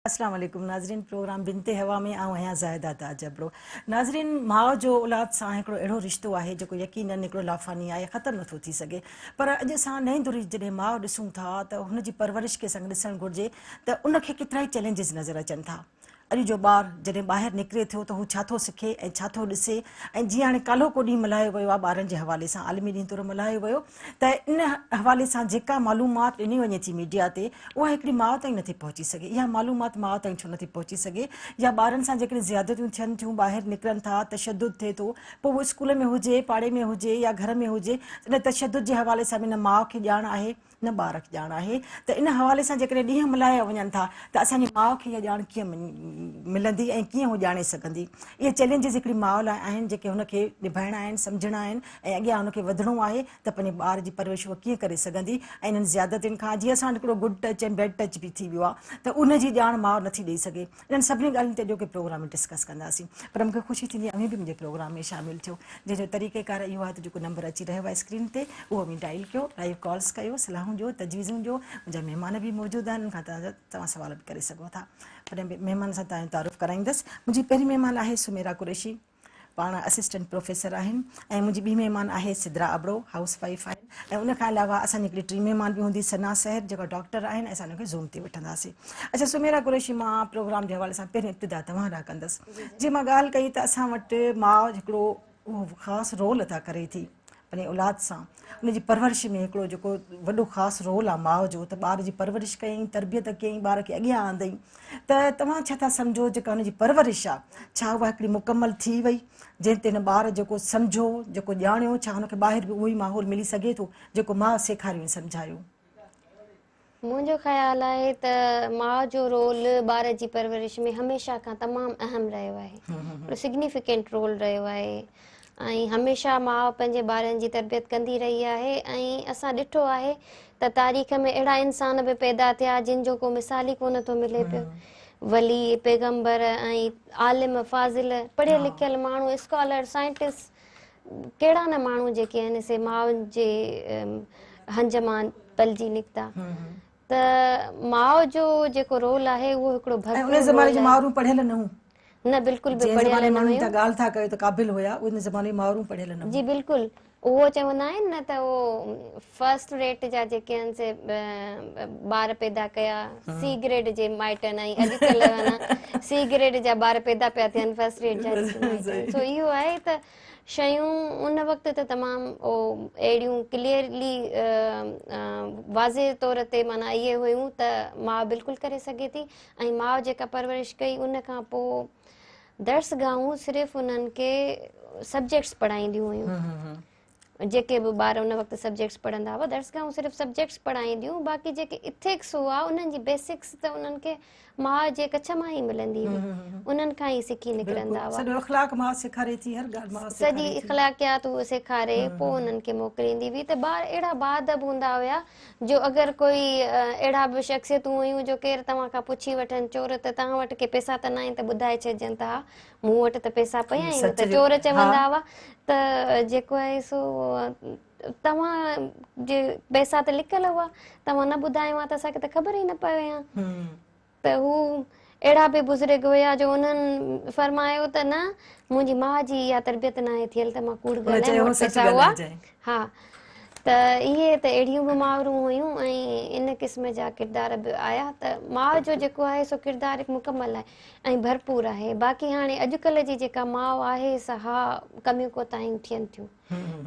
अस्सलाम वालेकुम नाज़रीन, प्रोग्राम बिनते हवा में आहियां ज़ाहिदा ताजबरो। नाज़रीन, माउ जो औलाद सां हिकिड़ो अहिड़ो रिश्तो आहे जेको यकीनन हिकिड़ो लाफ़ानी आहे, ख़तमु नथो थी सघे। पर अॼु असां नई दुरी जॾहिं माउ ॾिसूं था त हुनजी परवरिश खे असांखे ॾिसणु घुरिजे त उनखे केतिरा ई चैलेंजिस नज़र अचनि था। अॼु जो ॿार जॾहिं ॿाहिरि निकिरे थो त हू छा थो सिखे ऐं छा थो ॾिसे, ऐं जीअं हाणे काल्हो को ॾींहुं मल्हायो वियो आहे ॿारनि जे हवाले सां, आलमी ॾींहुं तौरु मल्हायो वियो, त इन हवाले सां जेका मालूमात ॾिनी वञे थी मीडिया ते, उहा हिकिड़ी माउ ताईं नथी पहुची सघे। इहा मालूमात माउ ताईं छो नथी पहुची सघे? या ॿारनि सां जेकॾहिं ज़्यादतियूं थियनि थियूं, ॿाहिरि निकिरनि था, तशदुद थिए थो, पोइ उहो स्कूल में हुजे, पाड़े में हुजे या घर में हुजे, इन तशदुद जे हवाले सां बि न माउ खे ॼाण आहे न ॿार खे ॼाण आहे। त इन हवाले सां जेकॾहिं ॾींहं मल्हाया वञनि था त असांजी माउ खे इहा ॼाण कीअं मिलंदी ऐं कीअं हू ॼाणे सघंदी? इहे चैलेंजिस हिकिड़ी माउ लाइ आहिनि जेके हुनखे निभाइणा आहिनि, सम्झणा आहिनि ऐं अॻियां हुनखे वधिणो आहे त पंहिंजे ॿार जी परवरिश उहा कीअं करे सघंदी। ऐं इन्हनि ज़्यादतियुनि खां जीअं असां हिकिड़ो गुड टच ऐं बैड टच बि थी वियो आहे त उनजी ॼाण माउ नथी ॾेई सघे। इन्हनि सभिनी ॻाल्हियुनि ते अॼोके प्रोग्राम में डिस्कस कंदासीं। पर मूंखे ख़ुशी थींदी आहे अभी बि मुंहिंजे प्रोग्राम में शामिलु थियो, जंहिंजो तरीक़ेकार इहो आहे त जेको नंबर अची रहियो आहे स्क्रीन ते उहो बि डायल कयो, लाइव कॉल्स कयो, सलाहूं ॾियो, तजवीज़ूं ॾियो। मुंहिंजा महिमान बि मौजूदु आहिनि, उनखां तव्हां सवाल बि करे सघो था। पर महिमान सां तव्हांजो तारुफ़ कराईंदसि। मुंहिंजी पहिरीं महिमान आहे सुमेरा कुरैशी, पाण असिस्टेंट प्रोफेसर आहिनि, ऐं मुंहिंजी ॿी महिमान आहे सिद्रा अबड़ो, हाउस वाइफ आहिनि, ऐं उनखां अलावा असांजी हिकिड़ी टी महिमान बि हूंदी सना सहर जेका डॉक्टर आहिनि, ऐं असां हुनखे ज़ूम ते वठंदासीं। अच्छा सुमेरा कुरैशी, मां प्रोग्राम जे हवाले सां पहिरीं इब्तिदा तव्हां ॾांहुं कंदसि। जीअं मां ॻाल्हि कई त असां वटि माउ हिकिड़ो उहो ख़ासि रोल अदा करे थी पंहिंजे औलाद सां, उनजी परवरिश में हिकिड़ो जेको वॾो ख़ासि रोल आहे माउ जो, त ॿार जी परवरिश कयईं, तरबियत कयईं, ॿार खे अॻियां आंदईं। त तव्हां छा था सम्झो जेका हुनजी परवरिश आहे, छा उहा हिकिड़ी मुकमल थी वई जंहिं ते हिन ॿार जेको सम्झो, जेको ॼाणियो, छा हुनखे ॿाहिरि बि उहो ई माहौल मिली सघे थो जेको माउ सेखारियो सम्झायो? मुंहिंजो ख़्यालु आहे त माउ जो रोल ॿार जी परवरिश में हमेशह खां तमामु अहम रहियो आहे, सिग्निफिकेंट रोल रहियो आहे। ऐं हमेशह माउ पंहिंजे ॿारनि जी तरबियत कंदी रही आहे। ऐं असां ॾिठो आहे त तारीख़ में अहिड़ा इंसान बि पैदा थिया जिन जो को मिसाल ई कोन थो मिले पियो। वली, पैगम्बर ऐं आलिम, फाज़िल, पढ़ियल लिखियल माण्हू, स्कॉलर, साइंटिस्ट, कहिड़ा न माण्हू जेके आहिनि से माउनि जे हंज मां पलिजी निकिता। त माउ जो जेको रोल आहे उहो हिकिड़ो भरपूर रोल आहे। माउरूं पढ़ियल न हूं, न बिल्कुल भी पढ़ियल न हुयूं। ॻाल्हि था कयो त क़ाबिल हुया, उन ज़माने में माउरूं पढ़ियल न हुयूं। जी बिल्कुल, उहो चवंदा आहिनि न त उहो फर्स्ट रेट जा जेके आहिनि से ॿार पैदा कया सी ग्रेड जे माइटनि, ऐं अॼुकल्ह सी ग्रेड जा ॿार पैदा पिया थियनि फर्स्ट रेट जा माइटनि। सो इहो आहे त शयूं उन वक़्तु त तमामु अहिड़ियूं क्लियरली वाज़े तौर ते माना इहे हुयूं त माउ बिल्कुलु करे सघे थी। ऐं माउ जेका परवरिश कई उन खां पोइ दर्सगाहूं सिर्फ़ु उन्हनि खे सब्जेक्ट्स पढ़ाईंदियूं हुयूं। जेके बि ॿार उन वक़्तु सब्जेक्ट्स पढ़ंदा हुआ, दर्सगाहूं सिर्फ़ु सब्जेक्ट्स पढ़ाईंदियूं, बाक़ी जेके इथिक्स हुआ उन्हनि जी बेसिक्स त उन्हनि खे माउ जे कच्छ मां ई मिलंदी हुई, उन्हनि खां ई सिखी निकिरंदा हुआ। सॼो इख़लाक़ माउ सेखारे थी, हर ॻाल्हि माउ सॼी इख़लाक़ियात उहो सेखारे पोइ उन्हनि खे मोकिलींदी हुई। त ॿार अहिड़ा बाअदब हूंदा हुया जो अगरि कोई अहिड़ा बि शख़्सियतूं हुयूं जो केरु तव्हां खां पुछी वठनि, चोर त तव्हां वटि के पैसा त न आहिनि, त ॿुधाए छॾिजनि त हा मूं वटि त पैसा पिया आहिनि। त चोर चवंदा हुआ त जेको आहे सो तव्हां जे पैसा त लिकियल हुआ, तव्हां न ॿुधायो आहे त असांखे त ख़बर ई न पियो आहे। त हू अहिड़ा बि बुज़ुर्ग हुया जो उन्हनि फरमायो त न मुंहिंजी माउ जी इहा तरबियत न आहे थियल त मां कूड़ ॻाल्हायां, मूं वटि पैसा हुआ। हा, त इहे त अहिड़ियूं बि माउरूं हुयूं ऐं इन क़िस्म जा किरदार बि आया। त माउ जो जेको आहे सो किरदारु हिकु मुकमल आहे ऐं भरपूर आहे। बाक़ी हाणे अॼुकल्ह जी जेका माउ आहे सा हा कमियूं कोताहियूं थियनि थियूं,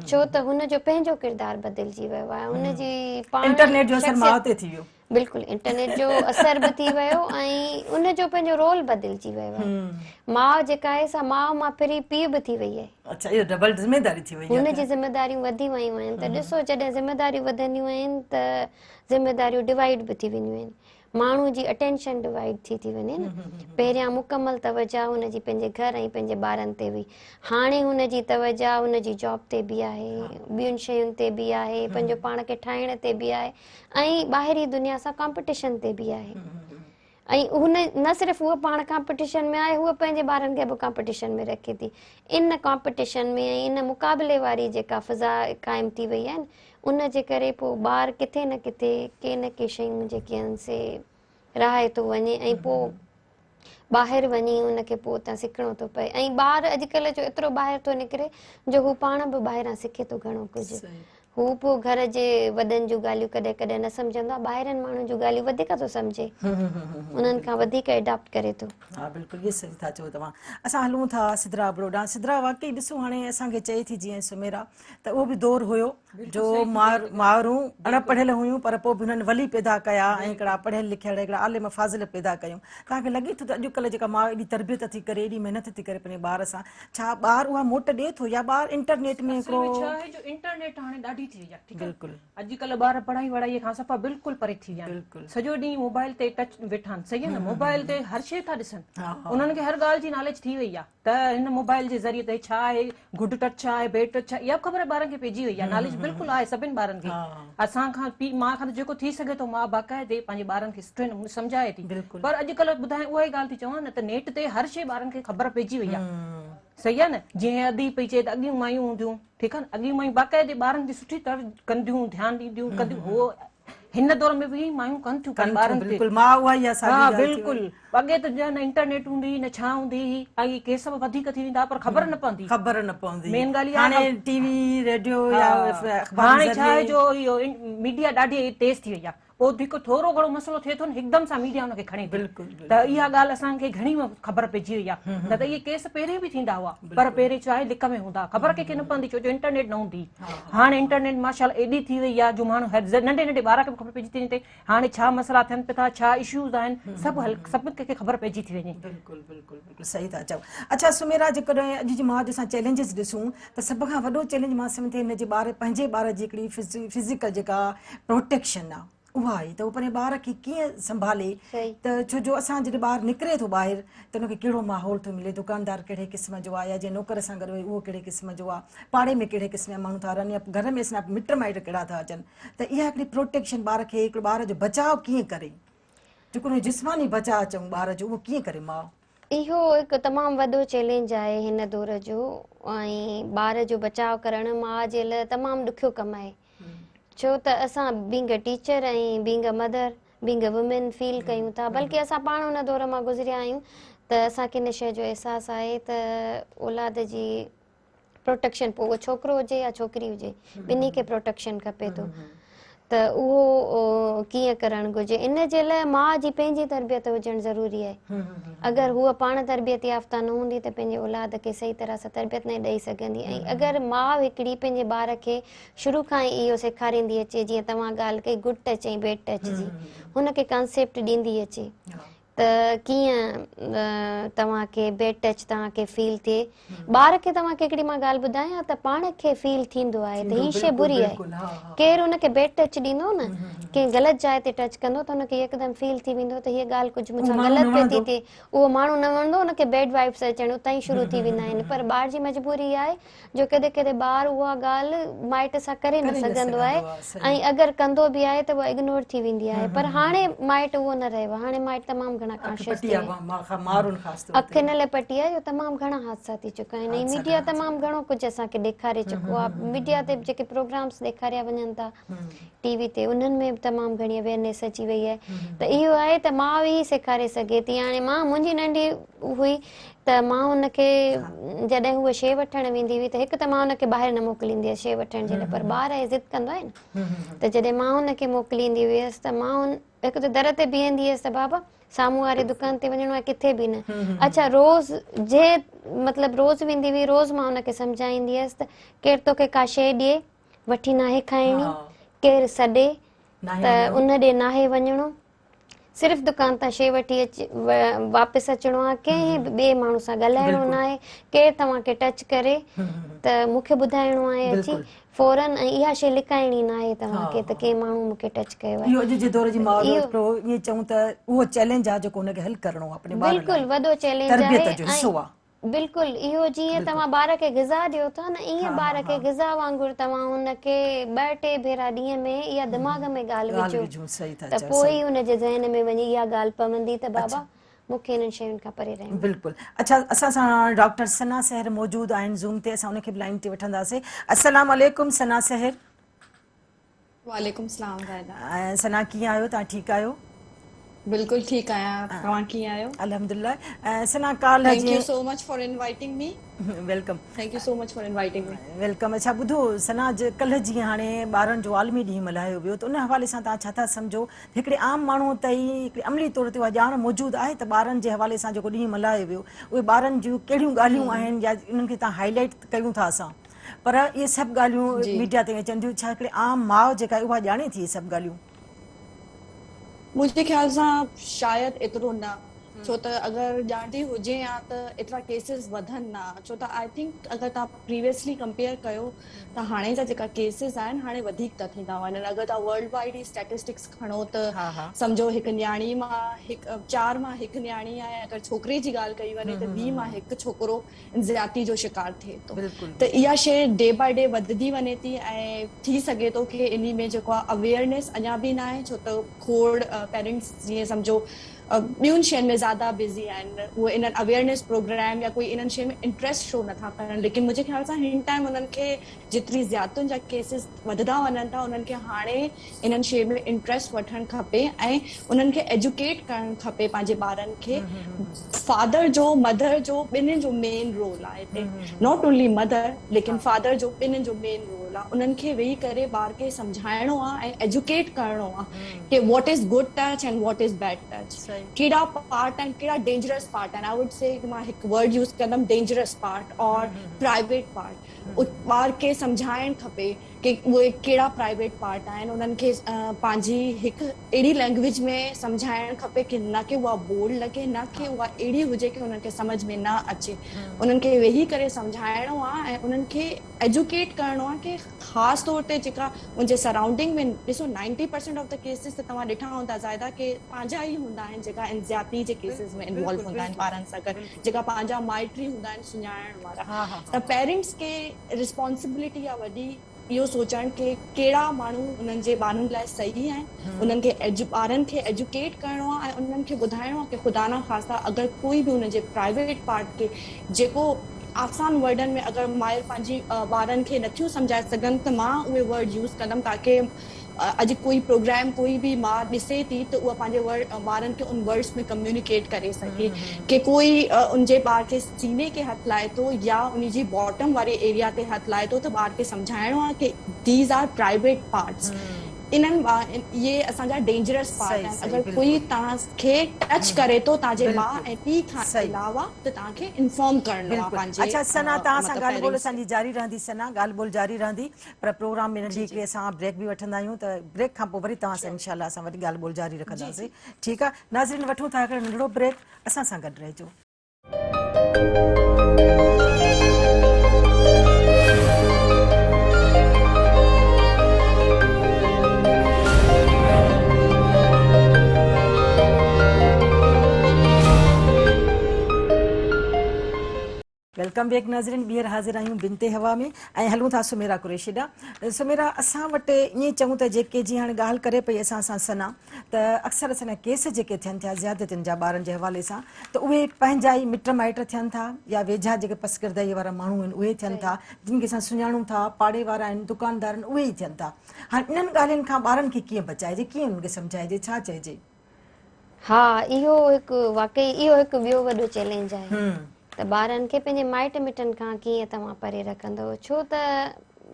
छो त हुनजो पंहिंजो किरदारु बदिलजी वियो आहे, हुनजी पाण शख़्सियत बिल्कुलु इंटरनेट जो असर बि थी वियो ऐं उनजो पंहिंजो रोल बदिलजी वियो आहे। माउ जेका आहे सा माउ मां फिरी पीउ बि थी वई आहे। अच्छा, इहो डबल ज़िमेदारी थी वई आहे, हुनजी ज़िमेदारियूं वधी वयूं आहिनि। त ॾिसो जॾहिं ज़िमेदारियूं वधंदियूं आहिनि त ज़िमेदारियूं डिवाइड बि थी वेंदियूं आहिनि, माण्हू जी अटेंशन डिवाइड थी वञे न। पहिरियां मुकमल तवजा हुनजी पंहिंजे घर ऐं पंहिंजे ॿारनि ते हुई, हाणे हुनजी तवजा हुनजी जॉब ते बि आहे, ॿियुनि शयुनि ते बि आहे, पंहिंजो पाण खे ठाहिण ते बि आहे ऐं ॿाहिरी दुनिया सां कॉम्पिटिशन ते बि आहे। ऐं हुन न सिर्फ़ु उहा पाण कॉम्पिटिशन में आहे, हूअ पंहिंजे ॿारनि खे बि कॉम्पिटिशन में रखे थी। इन कॉम्पिटिशन में ऐं इन मुक़ाबले वारी जेका फ़ज़ा क़ाइमु थी वई आहे न, उन जे करे पोइ ॿार किथे न किथे के न के शयूं जेके आहिनि से रहाए थो वञे ऐं पोइ ॿाहिरि वञी उनखे पोइ उतां सिखणो थो पए। ऐं ॿार अॼुकल्ह जो एतिरो ॿाहिरि थो निकिरे जो हू पाण बि ॿाहिरां सिखे थो घणो कुझु। हू पोइ घर जे वॾनि जूं ॻाल्हियूं कॾहिं कॾहिं न सम्झंदो आहे, ॿाहिरनि माण्हुनि जूं ॻाल्हियूं वधीक थो सम्झे, उन्हनि खां वधीक एडॉप्ट करे थो। हाँ बिल्कुल, ये सही था चओ तव्हां। असां हलूं था सिदरा बड़ौदा। सिदरा वाकई ॾिसो हाणे असांखे चए थी जीअं सुमेरा त उहो बि दौर हुयो जो मारूं अणपढ़ियल हुयूं पर पोइ बि हुननि वली पैदा कया ऐं हिकिड़ा पढ़ियल लिखियल हिकिड़ा आलिम फाज़िल पैदा कयूं। तव्हांखे लॻे थो त अॼुकल्ह जेका माउ एॾी तरबियत थी करे, एॾी महिनत थी करे पंहिंजे ॿार सां, छा ॿार उहा मोट ॾिए थो या ॿार इंटरनेट में हिकिड़ो छा आहे जो इंटरनेट हाणे ॾाढी थी वई आहे, ठीकु आहे। बिल्कुलु अॼुकल्ह ॿार पढ़ाई वढ़ाईअ खां सफ़ा बिल्कुलु परे थी विया आहिनि। सॼो ॾींहुं मोबाइल ते टच वेठा आहिनि, सही आहे न। मोबाइल ते हर शइ था ॾिसनि, उन्हनि खे हर ॻाल्हि जी नॉलेज थी वई आहे त हिन मोबाइल जे ज़रिए ते छा आहे, गुड टच छा आहे, बेड टच छा आहे, इहा ख़बर ॿारनि खे पइजी वई आहे। नॉलेज बिल्कुलु आहे सभिनि ॿारनि खे। असांखां पीउ माउ खां जेको थी सघे थो माउ बाक़ाइदे पंहिंजे ॿारनि खे सुठे नमूने सम्झाए थी। पर अॼुकल्ह ॿुधाए उहा ई ॻाल्हि थी चवां न त नेट ते हर शइ ॿारनि खे ख़बर पइजी वई आहे, सही आहे न। जीअं अदी पई चए त अॻियूं मायूं हूंदियूं, ठीकु आहे न, अॻियूं मायूं बाक़ाइदे ॿारनि जी सुठी तरह कंदियूं, ध्यानु ॾींदियूं कंदियूं। हो हिन दौर में बि मायूं कनि थियूं ॿारनि ते। हा बिल्कुलु। अॻे त न इंटरनेट हूंदी न छा हूंदी, ऐं केस बि वधीक थी वेंदा पर ख़बर न पवंदी। मेन ॻाल्हि हाणे टीवी रेडियो या हाणे छा आहे जो इहो मीडिया ॾाढी तेज़ थी वई आहे, पोइ जेको थोरो घणो मसइलो थिए थो न हिकदमि सां मीडिया हुनखे खणे थी। त इहा ॻाल्हि असांखे घणी ख़बर पइजी वई आहे। न त इहे केस पहिरें बि थींदा हुआ पर पहिरें छा आहे लिक में हूंदा, ख़बर कंहिंखे न पवंदी छो जो इंटरनेट न हूंदी। हाणे इंटरनेट माशाल्लाह एॾी थी वई आहे जो माण्हू नंढे नंढे ॿार खे बि ख़बर पइजी थी वञे हाणे छा मसइला थियनि पिया, छा इश्यूज़ आहिनि, सभु कंहिंखे ख़बर पइजी थी वञे। बिल्कुलु बिल्कुलु बिल्कुलु सही था चओ। अच्छा सुमेरा, जेकॾहिं अॼु जी माउ असां चैलेंजिस ॾिसूं त सभ खां वॾो चैलेंज मां सम्झे हिनजे ॿार पंहिंजे ॿार जी हिकिड़ी फिज़िकल जेका प्रोटेक्शन आहे उहा आहे त उहो पंहिंजे ॿार खे कीअं संभाले। त छो जो असां जॾहिं ॿारु निकिरे थो ॿाहिरि त हुनखे कहिड़ो माहौल थो मिले, दुकानदार कहिड़े क़िस्म जो आहे या जीअं नौकर सां गॾु उहो कहिड़े क़िस्म जो आहे, पाड़े में कहिड़े क़िस्म जा माण्हू था रहनि या घर में असां मिट माइट कहिड़ा था अचनि, त इहा हिकिड़ी प्रोटेक्शन ॿार खे हिकिड़ो ॿार जो बचाव कीअं करे, जेको जिस्मानी बचाव चऊं ॿार जो, उहो कीअं करे माउ? इहो हिकु तमामु वॾो चैलेंज आहे हिन दौर जो, ऐं ॿार जो बचाव करणु माउ जे लाइ तमामु ॾुखियो कमु आहे। छो त असां बींग अ टीचर ऐं being a mother, being a women feel कयूं था, बल्कि असां पाण हुन दौर मां गुज़रिया आहियूं त असांखे इन शइ जो अहसासु आहे त औलाद जी प्रोटेक्शन, पोइ उहो छोकिरो हुजे या छोकिरी हुजे, ॿिन्ही खे प्रोटेक्शन खपे थो। त उहो कीअं करणु घुरिजे, इन जे लाइ माउ जी पंहिंजी तरबियत हुजणु ज़रूरी आहे। अगरि हूअ पाण तरबियत याफ़्ता न हूंदी त पंहिंजे औलाद खे सही तरह सां तरबियत न ॾेई सघंदी। ऐं अगरि माउ हिकिड़ी पंहिंजे ॿार खे शुरू खां ई इहो सेखारींदी अचे, जीअं तव्हां ॻाल्हि कई गुड टच ऐं बैड टच जी, हुनखे कॉन्सेप्ट ॾींदी अचे त कीअं तव्हांखे बैड टच तव्हांखे फील थिए। ॿार खे तव्हांखे हिकिड़ी मां ॻाल्हि ॿुधायां त पाण खे फील थींदो आहे त हीअ शइ बुरी आहे। केरु हुनखे बैड टच ॾींदो न, कंहिं ग़लति जाइ ते टच कंदो त हुनखे हिकदमि फील थी वेंदो त हीअ ॻाल्हि कुझु मूंसां ग़लति पई थी थिए, उहो माण्हू न वणंदो, हुनखे बैड वाइब्स अचणु उतां ई शुरू थी वेंदा आहिनि। पर ॿार जी मजबूरी आहे जो कॾहिं कॾहिं ॿार उहा ॻाल्हि माइट सां करे न सघंदो आहे, ऐं अगरि कंदो बि आहे त उहा इग्नोर थी वेंदी आहे। पर हाणे माइट उहो न रहियो आहे, हाणे माइट तमामु घणा कॉन्शियस थी विया आहिनि। अखियुनि लाइ पटी आहे जो तमामु घणा हादसा थी चुका आहिनि, ऐं मीडिया तमामु घणो कुझु असांखे ॾेखारे चुको आहे। मीडिया ते जेके प्रोग्राम्स ॾेखारिया वञनि था टीवी ते, उन्हनि में बि तमामु घणी अवेयरनेस अची वई आहे। त इहो आहे त माउ ई सेखारे सघे थी। हाणे मां मुंहिंजी नंढी हुई त मां हुनखे जॾहिं हूअ शइ वठणु वेंदी हुई त हिकु त मां हुनखे ॿाहिरि न मोकिलींदी हुयसि शइ वठण जे लाइ, पर ॿार ज़िद कंदो आहे न, त जॾहिं मां हुनखे मोकिलींदी हुयसि त मां हिकु त दर ते बीहंदी हुयसि त बाबा साम्हूं वारी दुकान ते वञिणो आहे, किथे बि न। अच्छा, रोज़ जे मतिलबु रोज़ वेंदी हुई, रोज़ मां हुनखे सम्झाईंदी हुयसि त केरु तोखे का शइ ॾिए वठी नाहे खाइणी, केरु सॾे त उन ॾे नाहे वञिणो, सिर्फ़ु दुकान तां शइ वठी अची वापसि अचिणो आहे, कंहिं ॿिए माण्हू सां ॻाल्हाइणो न आहे, केरु तव्हांखे टच करे त मूंखे ॿुधाइणो आहे अची फौरन, ऐं इहा शइ लिकाइणी न आहे तव्हांखे त कंहिं माण्हू मूंखे टच कयो आहे। इहो अॼु जे दौर जी माउ जो ईअं चऊं त उहो चैलेंज आहे जेको हुनखे हल करणो आहे। बिल्कुलु वॾो चैलेंज आहे। बिल्कुलु इहो जीअं तव्हां ॿार खे ग़िज़ा ॾियो था न, ईअं ॿार खे ग़िज़ा वांगुरु तव्हां हुनखे 2-3 भेरा ॾींहं में इहा दिमाग़ में ॻाल्हि विझो सही था त चओ पोइ ई हुनजे ज़हन में वञी इहा ॻाल्हि पवंदी त बाबा मूंखे इन्हनि शयुनि खां परे रहणो। बिल्कुलु। अच्छा, असां सां डॉक्टर सना सहर मौजूदु आहिनि ज़ूम ते, असां उनखे बि लाइन ते वठंदासीं। अस्सलाम वालेकुम सना सहर। वालेकुम सलाम ज़ाहिदा। सना कीअं आहियो, तव्हां ठीकु आहियो? बिल्कुल ठीक आहियां, तव्हां कीअं आहियो? अल्हम्दुलिल्लाह। सना काल thank you so much for inviting me. Welcome. Thank you so much for inviting me. Welcome. अच्छा ॿुधो सना, कल्ह जीअं हाणे ॿारनि जो आलमी ॾींहुं मल्हायो वियो, त उन हवाले सां तव्हां छा था सम्झो? हिकिड़े आम माण्हू ताईं हिकिड़े अमली तौर ते उहा ॼाण मौजूदु आहे त ॿारनि जे हवाले सां जेको ॾींहुं मल्हायो वियो उहे ॿारनि जूं कहिड़ियूं ॻाल्हियूं आहिनि या उन्हनि खे तव्हां हाईलाइट कयूं था असां, पर इहे सभु ॻाल्हियूं मीडिया ते अचनि थियूं, छा हिकिड़े आम माउ जेका आहे उहा ॼाणे थी इहे सभु ॻाल्हियूं? मुझे ख्याल सां शायद एतिरो न, छो त अगरि ॼाणदी हुजे या त एतिरा केसिस वधनि न, छो त आई थिंक अगरि तव्हां प्रीवियसली कंपेयर कयो त हाणे जा जेका केसिस आहिनि हाणे वधीक था थींदा वञनि। अगरि तव्हां वर्ल्ड वाइड ई स्टैटिस्टिक्स खणो त सम्झो हिकु न्याणी मां 4 मां 1 न्याणी आहे, अगरि छोकिरे जी ॻाल्हि कई वञे त 20 मां 1 छोकिरो ज़्यादती जो शिकार थिए थो। त इहा शइ डे बाय डे वधंदी वञे थी ऐं थी सघे थो कि इन में जेको आहे अवेयरनेस अञा बि न आहे, छो त खोड़ पेरेंट्स जीअं सम्झो ॿियुनि शयुनि में ज़्यादा बिज़ी आहिनि, उहे इन्हनि अवेयरनेस प्रोग्राम या कोई इन्हनि शइ में इंट्रस्ट शो नथा करनि। लेकिन मुंहिंजे ख्याल सां हिन टाइम उन्हनि खे जेतिरी ज़्यादतियुनि जा केसिस वधंदा वञनि था, उन्हनि खे हाणे इन्हनि शइ में इंट्रस्ट वठणु खपे ऐं उन्हनि खे एजुकेट करणु खपे पंहिंजे ॿारनि खे। फादर जो मदर जो ॿिन्हिनि जो मेन रोल आहे हिते, नॉट ओनली मदर लेकिन फादर जो ॿिन्हिनि जो मेन रोल आहे। उन्हनि खे वेही करे ॿार खे सम्झाइणो आहे ऐं एजुकेट करणो आहे कि what is good touch and what is bed touch, कहिड़ा पार्ट आहिनि, कहिड़ा डेंजरस पार्ट आहिनि। आई वुड से मां हिकु वर्ड यूज़ कंदमि, डेंजरस पार्ट और प्राइवेट पार्ट। ॿार खे सम्झाइणु खपे कि उहे कहिड़ा प्राइवेट पार्ट आहिनि, उन्हनि खे पंहिंजी हिकु अहिड़ी लैंग्वेज में सम्झाइणु खपे कि न कि उहा बोर लॻे, न कि उहा अहिड़ी हुजे कि उन्हनि खे सम्झ में न अचे। उन्हनि खे वेही करे सम्झाइणो आहे ऐं उन्हनि खे एजुकेट करणो आहे कि ख़ासि तौर ते जेका मुंहिंजे सराउंडिंग में ॾिसो 90% ऑफ द केसिस त तव्हां ॾिठा हूंदा ज़ाहिदा कि पंहिंजा ई हूंदा आहिनि जेका ज़्यादती जे केसिस में इन्वॉल्व हूंदा आहिनि ॿारनि सां गॾु, जेका पंहिंजा माइटी हूंदा आहिनि सुञाणण वारा। त पेरेंट्स खे रिस्पॉन्सिबिलिटी आहे वॾी इहो सोचणु कि कहिड़ा माण्हू उन्हनि जे ॿारनि लाइ सही आहिनि, उन्हनि खे ॿारनि खे एजुकेट करणो आहे ऐं उन्हनि खे ॿुधाइणो आहे कि ख़ुदा न ख़ास्ता अगरि कोई बि उनजे प्राइवेट पार्ट खे जेको आसान वर्डनि में अगरि माइर पंहिंजी ॿारनि खे नथियूं सम्झाए सघनि त मां उहे वर्ड यूज़ कंदमि ताकी अॼु कोई प्रोग्राम कोई भी माँ ॾिसे थी तो उहा पंहिंजे ॿारनि खे उन वर्ड्स में कम्युनिकेट करे सके कि कोई उनजे ॿार खे सीने के हथ लाए थो या उनजी बॉटम वारे एरिया ते हथ लाए थो त ॿार खे सम्झाइणो आहे कि दीज आर प्राइवेट पार्ट्स, इन्हनि ये असांजा डेंजरस पार्ट आहिनि। अगरि कोई तव्हांखे टच करे थो तव्हांजे माउ ऐं पीउ खां अलावा त तव्हांखे इन्फॉर्म करणो आहे पंहिंजे। अच्छा सना, तव्हां सां ॻाल्हि ॿोल असांजी जारी रहंदी, सना ॻाल्हि ॿोल जारी रहंदी, पर प्रोग्राम में नंढी हिकिड़ी असां ब्रेक बि वठंदा आहियूं, त ब्रेक खां पोइ वरी तव्हां सां इंशाल्लाह असां वरी ॻाल्हि ॿोल जारी रखंदासीं। ठीकु आहे नाज़रीन, वठूं था हिकिड़ो नंढिड़ो ब्रेक, असां सां गॾु रहिजो। वेलकम बैक नाज़रीन, ॿीहर हाज़िर आहियूं बिनते हवा में ऐं हलूं था सुमेरा कुरैशी ॾांहुं। सुमेरा, असां वटि ईअं चऊं त जेके जीअं हाणे ॻाल्हि करे पई असां सां सना, त अक्सर असांजा केस जेके थियनि था ज़्यादतियुनि जा ॿारनि जे हवाले सां, त उहे पंहिंजा ई मिट माइट थियनि था या वेझा जेके पसगिरदाई वारा माण्हू आहिनि उहे थियनि था, जिन खे असां सुञाणूं था, पाड़े वारा आहिनि, दुकानदार आहिनि, उहे ई थियनि था। हाणे इन्हनि ॻाल्हियुनि खां ॿारनि खे कीअं बचाइजे, कीअं उन्हनि खे सम्झाइजे, छा चइजे? हा, इहो हिकु वाकई इहो हिकु ॿियो वॾो चैलेंज आहे त ॿारनि खे पंहिंजे माइट मिटनि खां कीअं तव्हां परे रखंदव, छो त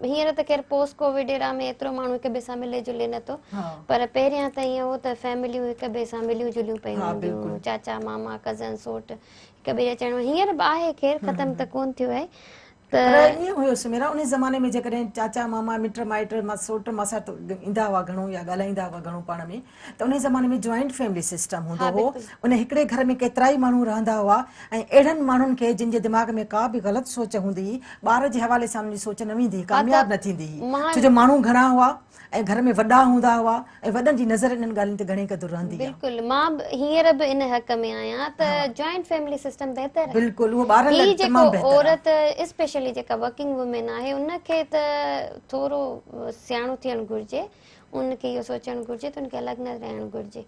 हींअर त ख़ैर पोस्ट कोविड एरा में एतिरो माण्हू हिक ॿिए सां मिले जुले नथो, पर पहिरियां त ईअं हो त फैमिलियूं हिक ॿिए सां मिलियूं जुलियूं पयूं हूंदियूं, चाचा मामा कज़न सोट हिक ॿिए जा चवणो। हींअर बि आहे ख़ैर, ख़तमु त कोन थियो आहे, पर ईअं हुयो सुमेरा उन ज़माने में जेकॾहिं चाचा मामा मिट माइट सोट मासा ईंदा हुआ घणो या ॻाल्हाईंदा हुआ घणो पाण में, त उन ज़माने में जॉइंट फैमिली सिस्टम हूंदो हो। उन हिकिड़े घर में केतिरा ई माण्हू रहंदा हुआ ऐं अहिड़नि माण्हुनि खे जिन जे दिमाग़ में का बि ग़लति सोच हूंदी हुई, ॿार जे हवाले सां उनजी सोच न वेंदी, कामयाबु न थींदी हुई, छो जो माण्हू घणा हुआ ऐं घर में वॾा हूंदा हुआ ऐं वॾनि जी नज़र इन्हनि ॻाल्हियुनि ते घणे क़दुरु रहंदी आहे। बिल्कुलु, मां हींअर बि इन हक़ में आहियां त जॉइंट फैमिली सिस्टम बहितर आहे। बिल्कुलु, उहो ॿारनि लाइ ही जेको तमामु बहितर आहे। औरत स्पेशली जेका वर्किंग वुमेन आहे उनखे त थोरो सियाणो थियणु घुरिजे, उनखे इहो सोचणु घुरिजे त उनखे अलॻि न रहणु घुरिजे,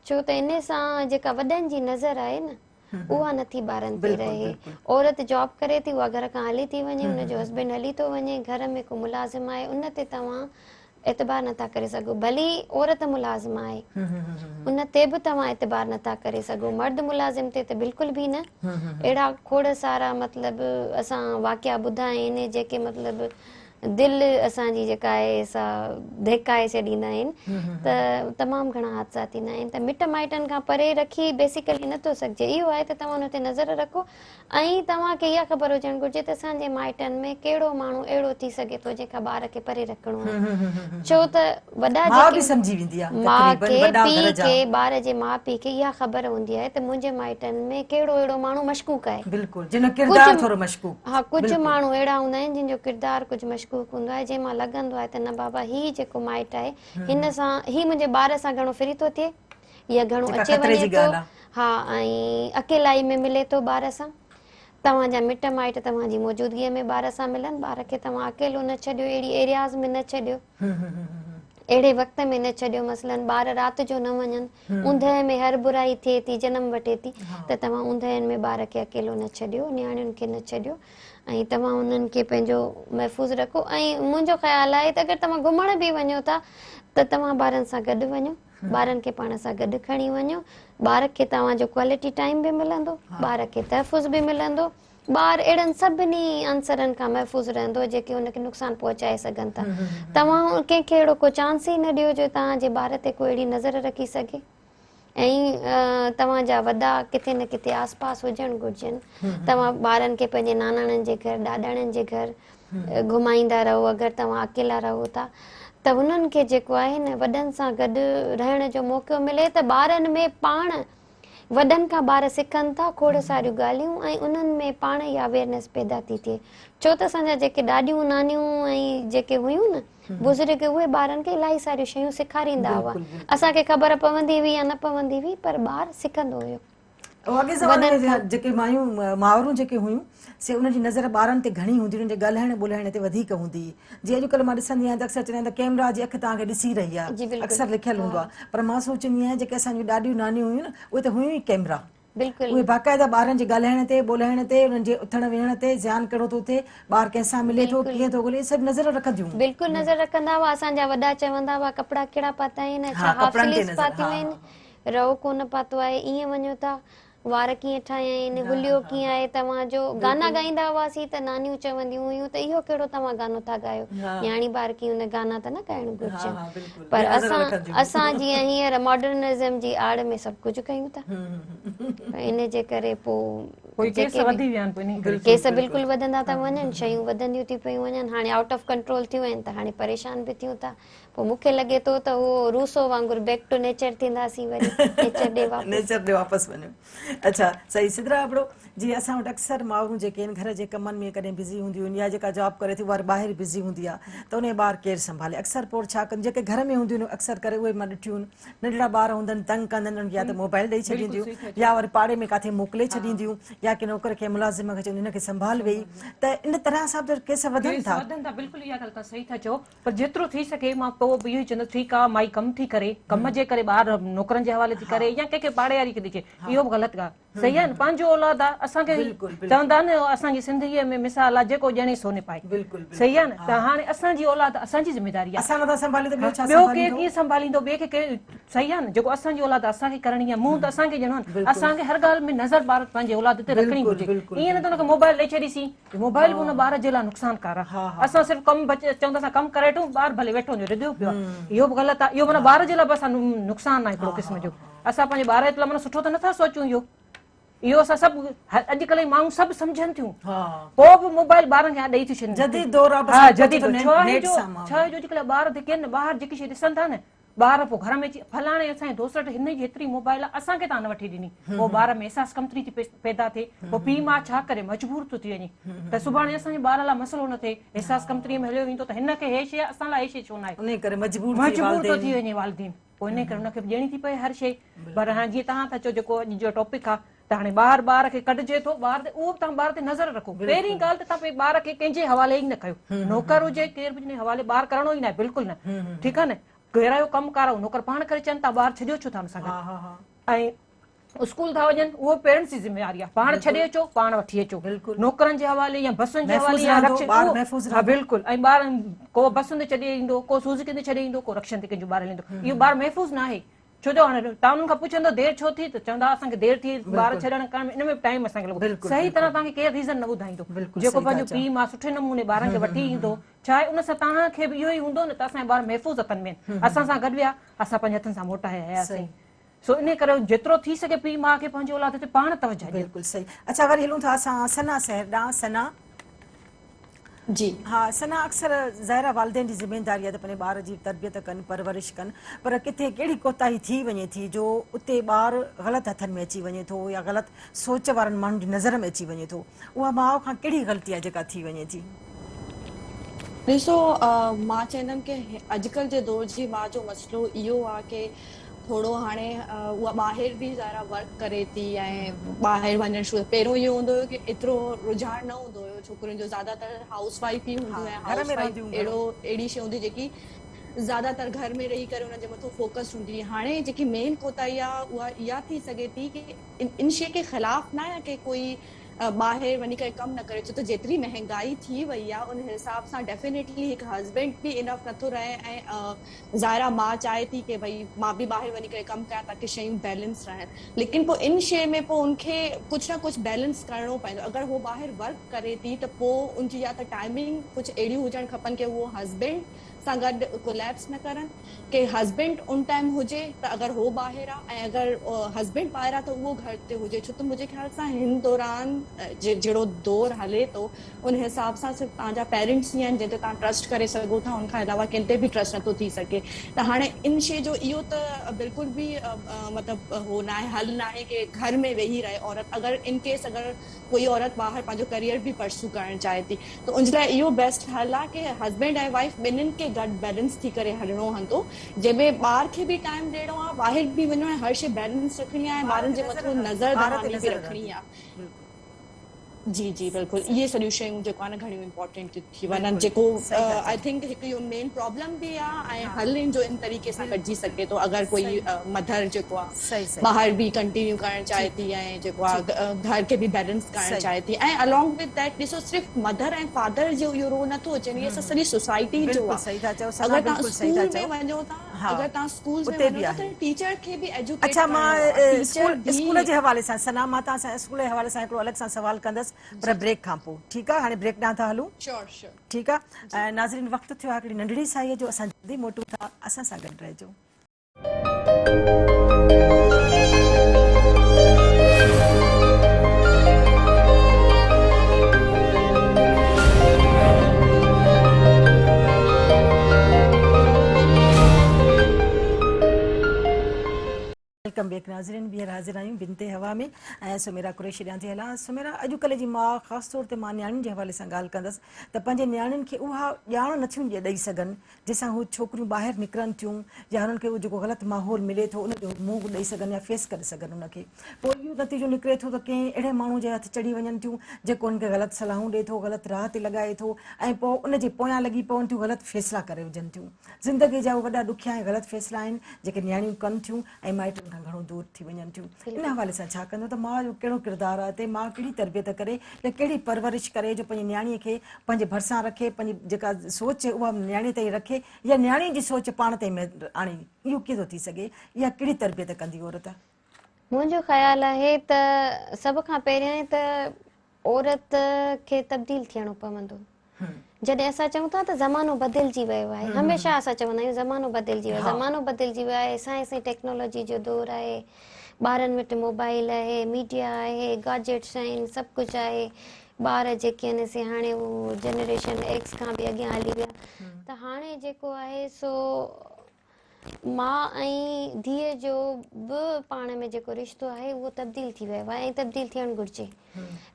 छो त इन सां जेका वॾनि जी नज़र आहे न उहा नथी ॿारनि ते रहे। औरत जॉब करे थी, उहा घर खां हली थी वञे, उनजो हस्बैंड हली थो वञे, घर में को मुलाज़िम आहे, उन ते तव्हां एतबार नथा करे सघो। भली औरत मुलाज़िम आहे उन ते बि तव्हां एतबार नथा करे सघो, मर्द मुलाज़िम ते त बिल्कुलु बि न। अहिड़ा खोड़ सारा मतिलबु असां वाक़िया ॿुधा आहिनि जेके मतिलबु दिलि असांजी जेका आहे सा दहिकाए छॾींदा आहिनि, त तमामु घणा हादसा थींदा आहिनि। त मिट माइटनि खां परे रखी बेसिकली नथो सघिजे। इहो आहे त तव्हां हुन ते नज़र रखो ऐं तव्हांखे इहा ख़बर हुजणु घुरिजे त असांजे माइटनि में कहिड़ो माण्हू अहिड़ो थी सघे थो जेका ॿार खे परे रखिणो आहे, छो त वॾा माउ खे पीउ खे ॿार जे माउ पीउ खे इहा ख़बर हूंदी आहे त मुंहिंजे माइटनि में कहिड़ो अहिड़ो माण्हू मशकूक आहे। हा, कुझु माण्हू अहिड़ा हूंदा आहिनि जिन जो किरदारु कुझु मशकूक हूंदो आहे, जंहिंमां लॻंदो आहे त न बाबा ही जेको माइट आहे हिन सां ही मुंहिंजे ॿार सां घणो फिरी थो थिए या घणो अचे वञे थो। हा, ऐं अकेलाई में मिले थो ॿार सां। तव्हांजा मिट माइट तव्हांजी मौजूदगीअ में ॿार सां मिलनि, ॿार खे तव्हां अकेलो न छॾियो, अहिड़ी एरियाज़ में न छॾियो, अहिड़े वक़्त में न छॾियो। मसलन ॿार राति जो न वञनि, ऊंदहि में हर बुराई थिए थी, जनम वठे थी, त तव्हां ऊंदहनि में ॿार खे अकेलो न छॾियो, नियाणियुनि खे न छॾियो ऐं तव्हां उन्हनि खे पंहिंजो महफ़ूज़ रखो। ऐं मुंहिंजो ख़्यालु आहे त अगरि तव्हां घुमण बि वञो था त तव्हां ॿारनि सां गॾु वञो, ॿारनि खे पाण सां गॾु खणी वञो, ॿार खे तव्हांजो क्वालिटी टाइम बि मिलंदो, ॿार खे तहफ़ुज़ बि मिलंदो, ॿार अहिड़नि सभिनी अंसरनि खां महफ़ूज़ रहंदो जेके हुनखे नुक़सानु पहुचाए सघनि था। तव्हां कंहिंखे अहिड़ो को चांस ई न ॾियो जो तव्हांजे ॿार ते कोई अहिड़ी नज़र रखी सघे। ऐं तव्हांजा वॾा किथे न किथे आस पास हुजणु घुरिजनि। तव्हां ॿारनि खे पंहिंजे नानाणनि जे घर, ॾाॾाणनि जे घर घुमाईंदा रहो। अगरि तव्हां अकेला रहो था त हुननि खे जेको आहे न वॾनि सां गॾु रहण जो मौक़ो मिले त ॿारनि में पाण वॾनि खां ॿार सिखनि था खोड़ सारियूं ॻाल्हियूं ऐं उन्हनि में पाण ई अवेयरनेस पैदा थी थिए। छो त असांजा जेके ॾाॾियूं नानियूं ऐं जेके हुयूं न बुज़ुर्ग, उहे ॿारनि खे इलाही सारियूं शयूं सेखारींदा हुआ। असांखे ख़बर पवंदी हुई या न पवंदी हुई, पर ॿार सिखंदो हुयो। अॻे ज़माने में जेके मायूं मावरूं जेके हुयूं से उनजी नज़र ॿारनि ते घणी हूंदी, उन्हनि जे ॻाल्हाइण ॿोलाइण ते वधीक हूंदी। जीअं अॼुकल्ह मां ॾिसंदी आहियां त अक्सर चवंदा आहिनि त कैमरा जी अखि तव्हांखे ॾिसी रही आहे, अक्सर लिखियलु हूंदो आहे, पर मां सोचंदी आहियां जेके असांजूं ॾाढियूं नानियूं हुयूं न उहे त हुयूं ई कैमरा। उहे बाक़ाइदा ॿारनि जे ॻाल्हाइण ते ॿोलाइण ते उन्हनि जे उथण वेहण ते ध्यानु कहिड़ो थो थिए, ॿार कंहिंसां मिले थो, कीअं थो ॻोल्हे, सभु नज़र रखंदियूं। बिल्कुलु नज़र रखंदा हुआ। असांजा वॾा चवंदा हुआ कपिड़ा कहिड़ा पाता आहिनि, छा हाफ स्लीव्स पातियूं आहिनि, रओ कोन पातो आहे, ईअं वञो था, वार कीअं ठाहिया आहिनि, हुलियो कीअं आहे तव्हांजो। गाना ॻाईंदा हुआसीं त नानियूं चवंदियूं हुयूं त इहो कहिड़ो तव्हां गानो था ॻायो, न्याणी ॿार कीअं हुन गाना त न ॻाइणु घुरिजनि। पर असां जीअं हींअर मॉडर्निज़म जी आड़ में सभु कुझु कयूं था, इन जे करे पोइ केस बिल्कुलु वधंदा था वञनि, शयूं वधंदियूं थी पियूं वञनि। हाणे आउट ऑफ कंट्रोल थियूं आहिनि त हाणे परेशान बि थियूं था। पोइ मूंखे लॻे थो त उहो रूसो वांगुरु बैक टू नेचर थींदासीं, वरी नेचर ॾे वापसि वञो। अच्छा, सही सिधरा हिकिड़ो जीअं असां वटि अक्सर माण्हू जेके आहिनि घर जे कमनि में कॾहिं बिज़ी हूंदियूं आहिनि या जेका जॉब करे थी उहा ॿाहिरि बिज़ी हूंदी आहे त उन ॿार केरु संभाले। अक्सर पोइ छा कनि, जेके घर में हूंदियूं आहिनि अक्सर करे उहे मां ॾिठियूं आहिनि, नंढड़ा ॿार हूंदा आहिनि तंग कंदा आहिनि, या त मोबाइल ॾेई छॾींदियूं या वरी पाड़े में किथे मोकिले छॾींदियूं या की नौकर खे मुलाज़िम खे चवंदियूं हिनखे संभाल वेई, त इन तरह सां बि केस वधनि था। बिल्कुलु इहा ॻाल्हि तव्हां सही था चओ, पर जेतिरो थी सघे मां पोइ बि इहो ई चवंदसि ठीकु आहे माई कमु थी करे, कम जे करे ॿार नौकरनि जे हवाले थी करे या कंहिंखे पाड़ेवारी खे थी चए, इहो बि ग़लति ॻाल्हि। सही आहे न, पंहिंजो औलाद आहे, असांखे चवंदा न असांजी ज़िंदगीअ में मिसाल आहे जेको ॼणे सोने पाए। सही आहे न, त हाणे असांजी औलाद असांजी ज़िमेदारी आहे, ॿियो केरु कीअं संभालींदो ॿिए खे। सही आहे न, जेको असांजी औलाद असांखे करणी आहे, मुंहुं त असांखे ॾियणो आहे, असांखे हर ॻाल्हि में नज़र ॿार पंहिंजे औलाद ते रखणी घुरिजे। ईअं न त हुनखे मोबाइल ॾेई छॾीसीं, मोबाइल बि हुन ॿार जे लाइ नुक़सानकार आहे। असां सिर्फ़ु कमु चवंदा असां कमु करे वठूं, ॿार भले वेठो हुजे रिढियो पियो आहे, इहो बि ग़लति आहे। इहो माना ॿार जे लाइ बि असां नुक़सानु आहे हिकिड़ो क़िस्म जो। असां पंहिंजे ॿार जे लाइ माना सुठो त नथा सोचूं। इहो इहो असां सभु अॼुकल्ह जी माण्हू सभु सम्झनि थियूं हाँ पोइ बि मोबाइल ॿारनि खे ॾेई थियूं छॾनि जदीद दौर आहे, बसि हा कुझु जदीद तो छा आहे नेट जो सां माण्हू। छा आहे जो अॼुकल्ह ॿार जेके आहिनि ॿाहिरि जेकी शइ ॾिसनि था न ॿार पोइ घर में अची फलाणे असांजे दोस्त वटि हिन जी एतिरी मोबाइल आहे असांखे तव्हां न वठी ॾिनी पोइ ॿार में अहसास कमतरी थी पैदा थिए पोइ पीउ माउ छा करे मजबूर थो थी वञे त सुभाणे असांजे ॿार लाइ मसइलो न थिए अहसास कमतरीअ में हलियो वेंदो त हिन खे हे शइ असां लाइ हे शइ छो न आहे उन करे मजबूर मजबूर थो थी वञे वालिदीन पोइ इन करे हुनखे ॾियणी थी पए हर शइ पर हाणे जीअं तव्हां था चओ जेको अॼु जो टॉपिक आहे त हाणे ॿार खे कढिजे थो ॿार ते उहो बि तव्हां ॿार ते नज़र रखो पहिरीं ॻाल्हि त तव्हां पंहिंजे ॿार खे कंहिंजे हवाले ई न कयो नौकर हुजे केर बि हवाले ॿार करणो ई न आहे बिल्कुलु न ठीकु आहे न कहिड़ा जो कमु कारो नौकर पाण करे अचनि था ॿार छॾियो छो था हुन सां गॾु ऐं स्कूल था वञनि उहो पेरेंट्स जी ज़िम्मेवारी आहे पाण छॾे अचो पाण वठी अचो नौकरनि जे हवाले या बसुनि जे हवाले या हा बिल्कुलु ऐं ॿार को बसुनि ते छॾे ईंदो को सूज़िकी ते छॾे ईंदो को रक्षनि ते कंहिंजो ॿार हलंदो इहो ॿार महफ़ूज़ न आहे छो जो हाणे तव्हां उन्हनि खां पुछंदो देरि छो थी त चवंदा असांखे देरि थी ॿार छॾण करण इन में टाइम असांखे लॻो सही तरह तव्हांखे केरु रीज़न न ॿुधाईंदो जेको पंहिंजो पीउ मां सुठे नमूने ॿारनि खे वठी ईंदो छा आहे उन सां तव्हांखे बि इहो ई हूंदो न त असांजा ॿार महफ़ूज़ हथनि में असां सां गॾु विया असां पंहिंजे हथनि सां मोटाए आयासीं सो इन करे जेतिरो थी सघे पीउ माउ खे पंहिंजे औलाद ते पाण तवजो ॾियो बिल्कुलु सही अच्छा वरी हलूं था असां सना शहर ॾांहुं सना जी हाँ सना अक्सर ज़ाहिरा वालिदैन जी ज़िम्मेदारी आहे त पंहिंजे ॿार जी तरबियत कनि परवरिश कनि पर किथे कहिड़ी कोताही थी वञे थी जो उते ॿार ग़लति हथनि में अची वञे थो या ग़लति सोच वारनि माण्हुनि जी नज़र में अची वञे थो उहा माउ खां कहिड़ी ग़लती आहे जेका थी वञे थी ॾिसो मां चवंदमि की अॼुकल्ह जे दौर जी माउ जो मसइलो इहो आहे की थोरो हाणे उहा ॿाहिरि बि ज़ारा वर्क करे थी ऐं ॿाहिरि वञणु शुरू पहिरियों इहो हूंदो हुयो की एतिरो रुझान न हूंदो हुयो छोकिरियुनि जो ज़्यादातर हाउस वाइफ ई हूंदियूं ऐं हाउस वाइफ अहिड़ी शइ हूंदी जेकी ज़्यादातर घर में रही करे हुनजे मथां फोकस हूंदी हाणे जेकी मेन कोताही आहे उहा इहा थी सघे थी की इन शइ के ख़िलाफ़ न आहे की कोई ॿाहिरि वञी करे कमु न करे छो त जेतिरी महांगाई थी वई आहे उन हिसाब सां डेफिनेटली हिकु हस्बैंड बि इनफ नथो रहे ऐं ज़ाहिरा मां चाहे थी की भई मां बि ॿाहिरि वञी करे कमु कयां ताकी शयूं बैलेंस रहनि लेकिन पोइ इन शइ में पोइ उनखे कुझु न कुझु बैलेंस करिणो पवंदो अगरि उहो ॿाहिरि वर्क करे थी त पोइ उनजी या त टाइमिंग कुझु अहिड़ियूं हुजणु खपनि की उहो हस्बैंड सां गॾु कोलैप्स न करनि की हस्बैंड उन टाइम हुजे त अगरि हो ॿाहिरि आहे ऐं अगरि हस्बैंड ॿाहिरि आहे त उहो घर ते हुजे छो त मुंहिंजे ख़्याल सां हिन दौरान जहिड़ो दौर हले थो उन हिसाब सां सिर्फ़ु तव्हांजा पेरेंट्स ई आहिनि जंहिं ते तव्हां ट्रस्ट करे सघो था उनखां अलावा कंहिं ते बि ट्रस्ट नथो थी सघे त हाणे इन शइ जो इहो त बिल्कुलु बि मतिलबु हो न आहे हल न आहे की घर में वेही रहे औरत अगरि इन केस अगरि कोई औरत ॿाहिरि पंहिंजो करियर बि परसू करणु चाहे थी त उनजे लाइ इहो बेस्ट हल आहे की हस्बैंड ऐं वाइफ ॿिन्हिनि खे गॾु बैलेंस थी करे हलणो हूंदो जंहिंमें ॿार खे बि टाइम ॾियणो आहे ॿाहिरि बि वञणो आहे हर शइ बैलेंस रखणी आहे ॿारनि जे मथां नज़रदानी बि रखणी आहे जी जी बिल्कुलु इहे सॼियूं शयूं जेको आहे न घणियूं इंपॉर्टेंट थी वञनि जेको आई थिंक हिकु इहो मेन प्रॉब्लम बि आहे ऐं हल इन जो इन तरीक़े सां कढिजी सघे थो अगरि कोई मदर जेको आहे ॿाहिरि बि कंटिन्यू करणु चाहे थी ऐं जेको आहे घर खे बि बैलेंस करणु चाहे थी ऐं अलॉन्ग विद दैट ॾिसो सिर्फ़ु मदर ऐं फादर जो इहो रोल नथो अचे इहे सॼी सोसाइटी जो आहे अगरि तव्हां स्कूल में वञो था अगरि तव्हां स्कूल में वञो था त टीचर खे बि एजुकेट अच्छा मां स्कूल जे हवाले सां सना मां तव्हां सां स्कूल जे हवाले सां हिकिड़ो अलॻि सां सवाल कंदसि पर ब्रेक खां पोइ ठीकु आहे हाणे ब्रेक ॾांहुं था हलूं ठीकु आहे ऐं नाज़रीन वक़्तु थियो आहे हिकिड़ी नंढड़ी साईअ जो असां जल्दी मोटूं था असां सां गॾु रहिजो वेलकम बैक नाज़रीन ॿीहर हाज़िर आहियूं बिनते हवा में ऐं सुमेरा कुरैशी ॾियां थी हलां सुमेरा अॼुकल्ह जी माउ ख़ासि तौर ते मां नियाणियुनि जे हवाले सां ॻाल्हि कंदसि त पंहिंजे नियाणियुनि खे उहा ॼाण नथियूं ॾेई सघनि जंहिंसां हू छोकिरियूं ॿाहिरि निकिरनि थियूं या हुननि खे उहो जेको ग़लति माहौल मिले थो उनजो मुंहुं ॾेई सघनि या फेस करे सघनि उनखे पोइ इहो नतीजो निकिरे थो त कंहिं अहिड़े माण्हू जे हथ चढ़ी वञनि थियूं जेको उनखे ग़लति सलाहूं ॾिए थो ग़लति राह ते लॻाए थो ऐं पोइ उनजे पोयां लॻी पवनि थियूं ग़लति फ़ैसिला करे विझनि थियूं ज़िंदगीअ जा उहे वॾा ॾुखिया ऐं ग़लति फ़ैसिला आहिनि जेके नियाणियूं कनि थियूं ऐं माइटनि खां घणो दूर थी वञनि थियूं इन हवाले सां छा कंदो त माउ जो कहिड़ो किरदारु आहे ते माउ कहिड़ी तरबियत करे या कहिड़ी परवरिश करे जो पंहिंजी नियाणीअ खे पंहिंजे भरिसां रखे पंहिंजी जेका सोच उहा नियाणी ताईं रखे या नियाणी जी सोच पाण ताईं आणे इहो कीअं थो थी सघे या कहिड़ी तरबियत कंदी औरत मुंहिंजो ख़्यालु आहे त सभ खां पहिरियां त औरत खे तब्दील थियणो पवंदो जॾहिं असां चऊं था त ज़मानो बदिलजी वियो आहे हमेशह असां चवंदा आहियूं ज़मानो बदिलजी वियो आहे ज़मानो बदिलजी वियो आहे साइंस ऐं टेक्नोलॉजी जो दौरु आहे ॿारनि वटि मोबाइल आहे, मीडिया आहे, गैजेट्स आहिनि, सभु कुझु आहे। ॿार जेके आहिनि से हाणे उहो जनरेशन एक्स खां बि अॻियां हली विया। त हाणे जेको आहे सो माउ ऐं धीअ जो बि पाण में जेको रिश्तो आहे उहो तब्दील थी वियो आहे ऐं तब्दील थियणु घुरिजे।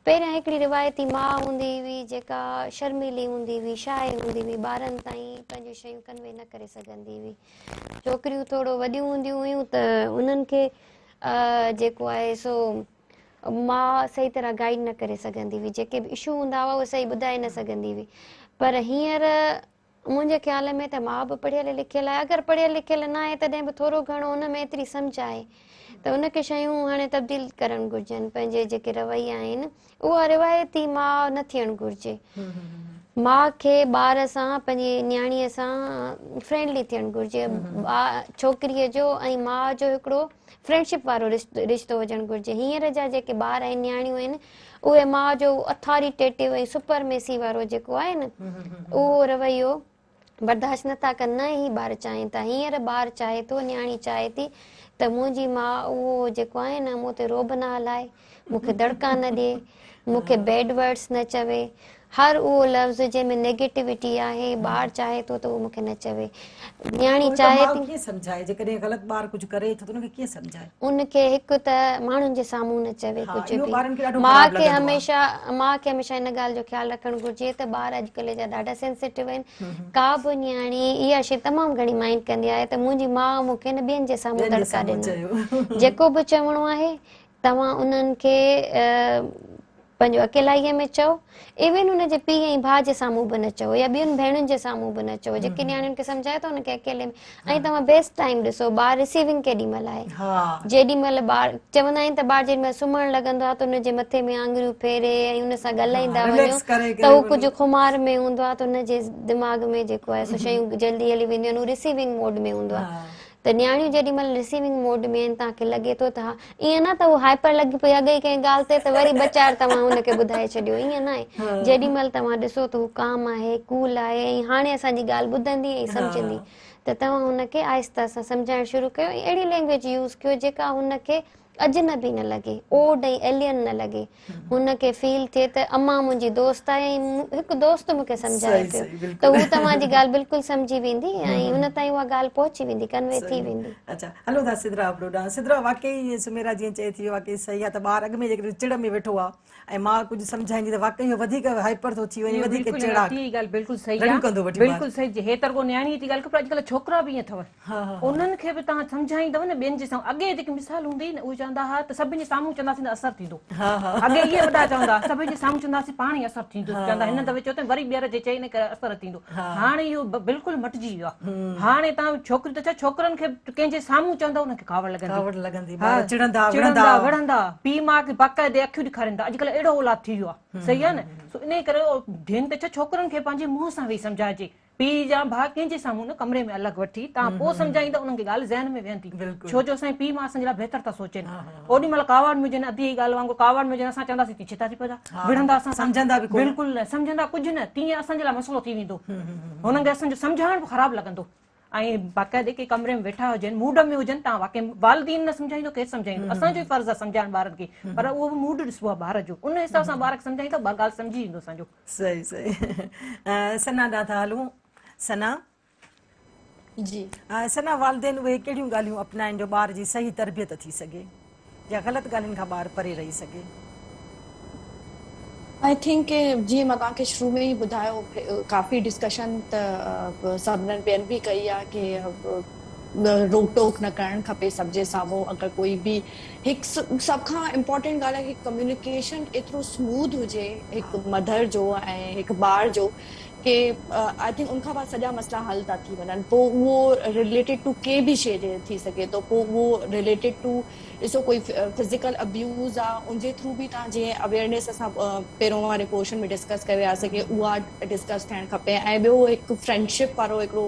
पहिरियां हिकिड़ी रिवायती माउ हूंदी हुई जेका शर्मीली हूंदी हुई, शाय हूंदी हुई, ॿारनि ताईं पंहिंजूं शयूं कन्वे न करे सघंदी हुई। छोकिरियूं थोरो वॾियूं हूंदियूं हुयूं त उन्हनि खे जेको आहे सो माउ सही तरह गाइड न करे सघंदी हुई, जेके बि इशू हूंदा हुआ उहे सही ॿुधाए न सघंदी हुई। पर हींअर मुंहिंजे ख़्याल में त माउ बि पढ़ियल लिखियल आहे, अगरि पढ़ियल लिखियल न आहे तॾहिं बि थोरो घणो हुन में एतिरी सम्झ आहे त उनखे शयूं हाणे तब्दील करणु घुरिजनि। पंहिंजे जेके रवैया आहिनि उहा रिवायती माउ न थियणु घुरिजे। माउ खे ॿार सां, पंहिंजी न्याणीअ सां फ्रेंडली थियणु घुरिजे। छोकिरीअ जो ऐं माउ जो हिकिड़ो फ्रेंडशिप वारो रिश्तो हुजणु घुरिजे। हींअर जा जेके ॿार आहिनि, न्याणियूं आहिनि, उहे माउ जो अथॉरिटेटिव ऐं सुपरमेसी वारो जेको आहे न उहो रवैयो बर्दाश्त नथा कनि। न ई ॿार चाहिनि था। हींअर ॿारु चाहे थो, न्याणी चाहे थी त मुंहिंजी माउ उहो जेको आहे न मूं ते रोब न हलाए, मूंखे दड़का न ॾिए, मूंखे बैड वर्ड्स न चवे। हर उहो लफ़्ज़ जंहिंमें नेगेटिविटी आहे ॿारु चाहे थो त उहो मूंखे न चवे। न्याणी चाहे थी कीअं सम्झाए, जेकॾहिं ग़लति ॿारु कुझु करे थो त उनखे कीअं सम्झाए? उनखे हिकु त माण्हुनि जे साम्हूं न चवे कुझु इहो बि। ॿारनि खे ॾाढो माउ ख़राबु खे लॻंदो हमेशह इन ॻाल्हि जो ख़्यालु रखणु घुरिजे त ॿार अॼुकल्ह जा ॾाढा सेंसिटिव आहिनि। का बि न्याणी इहा शइ तमामु घणी माइंड कंदी आहे त मुंहिंजी माउ मूंखे न ॿियनि जे साम्हूं दड़का ॾिना। जेको बि चवणो आहे तव्हां उन्हनि खे पंहिंजो अकेलाईअ में चओ। इवन हुनजे पीउ ऐं भाउ जे साम्हूं बि न चओ या ॿियुनि भेणुनि जे साम्हूं बि न चओ। जेके न्याणियुनि खे सम्झाए थो हुनखे अकेले में। ऐं तव्हां बेस्ट टाइम ॾिसो, ॿारु रिसीविंग केॾी महिल आहे। जेॾी महिल ॿारु चवंदा आहिनि त ॿारु जेॾी महिल सुम्हणु लॻंदो आहे त हुनजे मथे में आङुरियूं फेरे ऐं हुन सां ॻाल्हाईंदा वञो त हू कुझु खुमार में हूंदो आहे त हुनजे दिमाग़ में जेको आहे सो शयूं जल्दी हली वेंदियूं आहिनि। हू रिसीविंग मोड में हूंदो आहे। त न्याणियूं जेॾी महिल रिसीविंग मोड में आहिनि, तव्हांखे लॻे थो त हा ईअं न त हू हाइपर लॻी पई अॻे कंहिं ॻाल्हि ते त वरी ॿ चारि तव्हां हुनखे ॿुधाए छॾियो, ईअं न आहे। जेॾी महिल तव्हां ॾिसो त हू काम आहे, कूल आहे ऐं हाणे असांजी ॻाल्हि ॿुधंदी ऐं सम्झंदी त तव्हां हुनखे आहिस्ता सां सम्झाइणु शुरू कयो ऐं अहिड़ी लैंग्वेज यूज़ कयो जेका हुनखे अजनबी न लॻे, ओड ऐं एलियन न लॻे। हुनखे फील थिए त अम्मा मुंहिंजी दोस्त आहे ऐं हिकु दोस्त मूंखे सम्झाए पियो त हू तव्हांजी ॻाल्हि बिल्कुलु सम्झी वेंदी ऐं हुन ताईं उहा ॻाल्हि पहुची वेंदी, कन्वे थी वेंदी। अच्छा, हलो था सिदरा अपलोड सिदरा वाकई सुमेरा जीअं चए थी वाकई सही आहे त ॿारु अॻु में जेकॾहिं चिड़ में वेठो आहे ऐं माउ कुझु सम्झाईंदी त वाकई इहो वधीक हाइपर थो थी वञे, वधीक चिड़ा ॻाल्हि बिल्कुलु सही आहे, बिल्कुलु सही। हे त रुॻो न्याणी जी ॻाल्हि कयो, पर अॼुकल्ह छोकिरा बि ईअं अथव। उन्हनि खे बि तव्हां सम्झाईंदव न ॿियनि जे साम्हूं। अॻे जेकी मिसाल हूंदी न उहे चवंदा हुआ त सभिनि जे साम्हूं चवंदासीं त असरु थींदो। अॻे इहे वॾा चवंदा सभिनि जे साम्हूं चवंदासीं पाण ई असरु थींदो। चवंदा हिन दफ़े चयो त वरी ॿीहर जे चई न करे असरु थींदो। हाणे इहो बिल्कुलु मटिजी वियो आहे। हाणे तव्हां छोकिरियूं त छा छोकिरनि खे कंहिंजे साम्हूं चवंदव उनखे कावड़ लॻंदी, चिड़ंदा विढ़ंदा, पीउ माउ खे बाक़ाइदे अखियूं ॾेखारींदा। अॼुकल्ह अहिड़ो औलाद थी वियो आहे। सही आहे न। इन करे धिन त छा छोकिरनि खे पंहिंजे मुंहं सां वेही सम्झाइजे। पीउ जा भाउ कंहिंजे साम्हूं न, कमरे में अलॻि वठी तव्हां पोइ सम्झाईंदा, उन्हनि खे ॻाल्हि ज़हन में वेहंदी। छो जो असांजे पीउ माउ असांजे लाइ बहितर था सोचनि। ओॾी महिल कावड़ में हुजनि, अधी ॻाल्हि वांगुरु कावड़ में हुजनि, असां चवंदासीं ती छिता थी पइजा, विढ़ंदा असां सम्झंदा बि बिल्कुलु न, सम्झंदा कुझु न। तीअं असांजे लाइ मसइलो थी वेंदो। हुननि खे असांजो सम्झाइण बि ख़राबु लॻंदो। ऐं बाक़ाइदे के कमरे में वेठा हुजनि, मूड में हुजनि, तव्हां वाकई वालिदीन न सम्झाईंदो, केरु सम्झाईंदो? असांजो ई फर्ज़ु आहे सम्झाइण ॿारनि खे, पर उहो बि मूड ॾिसबो आहे ॿार जो। उन हिसाब सां ॿार खे सम्झाईंदो, ॻाल्हि सम्झी वेंदो असांजो। सही सना ॾाढा हलूं। सना जी सना, वालिदेन उहे कहिड़ियूं ॻाल्हियूं अपनाइनि जो ॿार जी सही तरबियत थी सघे या ग़लति ॻाल्हियुनि खां ॿारु परे रही सघे? आई थिंक जीअं मां तव्हांखे शुरू में ई ॿुधायो, काफ़ी डिस्कशन त सभिनीनि ॿियनि बि कई आहे कि रोक टोक न करणु खपे सभ जे साम्हूं। अगरि कोई बि हिकु सभ खां इम्पोर्टेंट ॻाल्हि आहे कि कम्युनिकेशन एतिरो स्मूथ हुजे हिकु मदर जो ऐं हिकु ॿार जो कि आई थिंक उनखां बाद सॼा मसइला हल था थी वञनि। पोइ उहो रिलेटेड टू के बि शइ थी सघे थो। पोइ उहो रिलेटेड टू ॾिसो कोई फिज़िकल अब्यूज़ आहे, उनजे थ्रू बि तव्हां जीअं अवेयरनेस असां पहिरों वारे पोर्शन में डिस्कस करे वियासीं कि उहा डिस्कस थियणु खपे। ऐं ॿियो हिकु फ्रेंडशिप वारो हिकिड़ो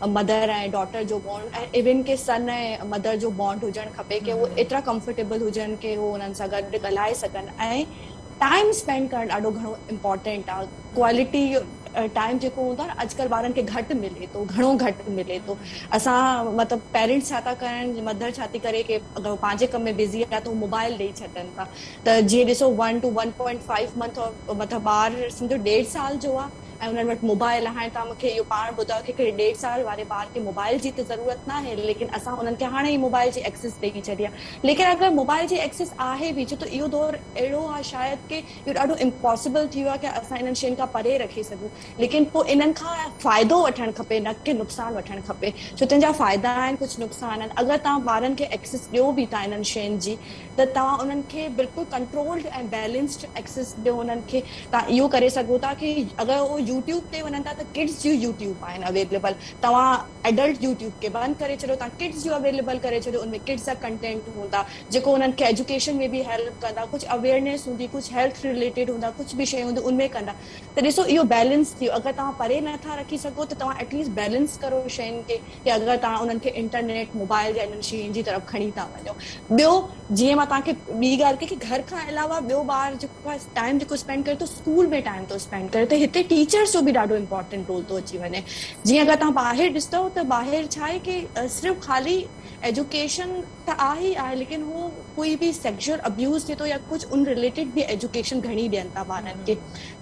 मदर ऐं डॉटर जो बॉन्ड, ऐं इवन के सन ऐं मदर जो बॉन्ड हुजणु खपे कि उहो एतिरा कंफर्टेबल हुजनि कि उहो हुननि सां गॾु ॻाल्हाए सघनि। ऐं टाइम स्पेंड करणु ॾाढो घणो इम्पोर्टेंट आहे। क्वालिटी टाइम जेको हूंदो आहे अॼुकल्ह ॿारनि खे घटि मिले थो, घणो घटि मिले थो। असां मतिलबु पेरेंट्स छा था कनि, मदर छा थी करे कि अगरि पंहिंजे कम में बिज़ी आहे त हू मोबाइल ॾेई छॾनि था। त जीअं ॾिसो 1 to 1.5 मंथ मतिलबु ॿार सम्झो 1.5 साल जो आहे ऐं उन्हनि वटि मोबाइल आहे। हाणे तव्हां मूंखे इहो पाण ॿुधायो कि 1.5 साल वारे ॿार खे मोबाइल जी त ज़रूरत न आहे, लेकिन असां उन्हनि खे हाणे ई मोबाइल जी एक्सेस ॾेई छॾी आहे। लेकिन अगरि मोबाइल जी एक्सेस आहे बि, छो त इहो दौर अहिड़ो आहे शायदि कि इहो ॾाढो इम्पॉसिबल थी वियो आहे कि असां इन्हनि शयुनि खां परे रखी सघूं, लेकिन पोइ इन्हनि खां फ़ाइदो वठणु खपे, न कि नुक़सानु वठणु खपे, छो तुंहिंजा फ़ाइदा आहिनि, कुझु नुक़सान आहिनि। अगरि तव्हां ॿारनि खे एक्सेस ॾियो बि था इन्हनि शयुनि जी, त तव्हां उन्हनि खे बिल्कुलु कंट्रोल्ड ऐं बैलेंस्ड एक्सेस ॾियो। उन्हनि खे तव्हां इहो करे सघो था कि अगरि उहो यूट्यूब ते वञनि था त किड्स जूं यूट्यूब आहिनि अवेलेबल, तव्हां एडल्ट यूट्यूब खे बंदि करे छॾियो, तव्हां किड्स जो अवेलेबल करे छॾियो। उनमें किड्स जा कंटेंट हूंदा जेको उन्हनि खे एजुकेशन में बि हेल्प कंदा, कुझु अवेयरनेस हूंदी, कुझु हेल्थ रिलेटेड हूंदा, कुझु बि शइ हूंदी उनमें कंदा। त ॾिसो इहो बैलेंस थियो। अगरि तव्हां परे नथा रखी सघो त तव्हां एटलीस्ट बैलेंस करो शयुनि खे, कि अगरि तव्हां उन्हनि खे इंटरनेट मोबाइल या इन्हनि शयुनि जी तरफ़ खणी था वञो। ॿियो जीअं मां तव्हांखे ॿी ॻाल्हि कई कि घर खां अलावा ॿियो ॿार जेको आहे टाइम जेको स्पेंड करे थो स्कूल में टाइम थो स्पेंड करे, त हिते टीचर्स जो बि ॾाढो इंपॉर्टेंट रोल थो अची वञे। जीअं अगरि तव्हां ॿाहिरि ॾिसंदव त ॿाहिरि छा आहे कि सिर्फ़ु ख़ाली एजुकेशन त आहे ई आहे, लेकिन हू कोई बि सेक्शुअल अब्यूज़ थिए थो या कुझु उन रिलेटेड बि एजुकेशन घणी ॾियनि था ॿारनि खे।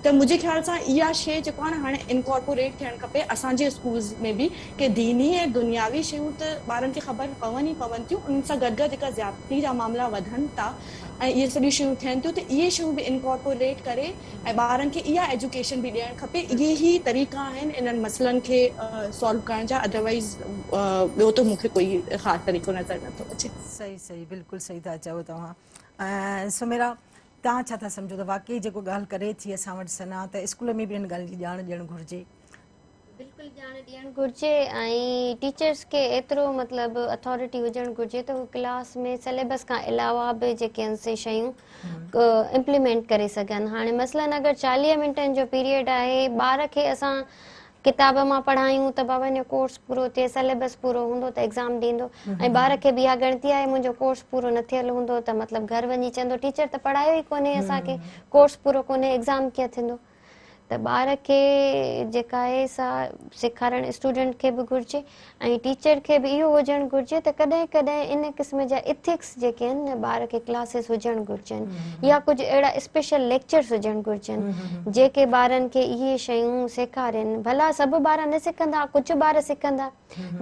त मुंहिंजे ख़्याल सां इहा शइ जेको आहे न हाणे इनकॉर्पोरेट थियणु खपे असांजे स्कूल्स में बि, कि दीनी ऐं दुनियावी शयूं त ॿारनि खे ख़बर पवनि ई पवनि थियूं, उन सां गॾु गॾु जेका ज़्यादती जा मामला वधनि था ऐं इहे सॼियूं शयूं थियनि थियूं, त इहे शयूं बि इनकॉर्पोरेट करे ऐं ॿारनि खे इहा एजुकेशन बि ॾियणु खपे। इहे ई तरीक़ा आहिनि इन्हनि मसइलनि खे सॉल्व करण जा, अदरवाइज़ ॿियो त मूंखे कोई ख़ासि तरीक़ो नज़र नथो अचे। सही सही, बिल्कुलु सही था चओ तव्हां। सुमेरा, तव्हां छा था सम्झो त वाकई जेको ॻाल्हि करे थी असां वटि सना त स्कूल में बि हिन ॻाल्हि जी ॼाण ॾियणु घुरिजे? बिल्कुलु ॼाण ॾियणु घुरिजे ऐं टीचर्स खे एतिरो मतिलबु अथॉरिटी हुजणु घुरिजे त हू क्लास में सिलेबस खां अलावा बि जेके आहिनि से शयूं इम्प्लीमेंट करे सघनि। हाणे मसलन अगरि 40 मिंटनि जो पीरियड आहे, ॿार खे असां किताब मां पढ़ायूं त बाबा जो कोर्स पूरो थिए, सिलेबस पूरो हूंदो त एग्ज़ाम ॾींदो, ऐं ॿार खे बि इहा ॻणती आहे मुंहिंजो कोर्स पूरो न थियल हूंदो त मतिलबु घर वञी चवंदो टीचर त पढ़ायो ई कोन्हे असांखे, कोर्स पूरो कोन्हे, एग्ज़ाम कीअं थींदो। त ॿार खे जेका आहे सा सेखारणु स्टूडेंट खे बि घुरिजे ऐं टीचर खे बि इहो हुजणु घुरिजे त कॾहिं कॾहिं इन क़िस्म जा इथिक्स जेके आहिनि न ॿार खे क्लासिस हुजणु घुरिजनि, या कुझु अहिड़ा स्पेशल लेक्चर्स हुजणु घुरिजनि जेके ॿारनि खे इहे शयूं सेखारनि। भला सभु ॿार न सिखंदा, कुझु ॿार सिखंदा,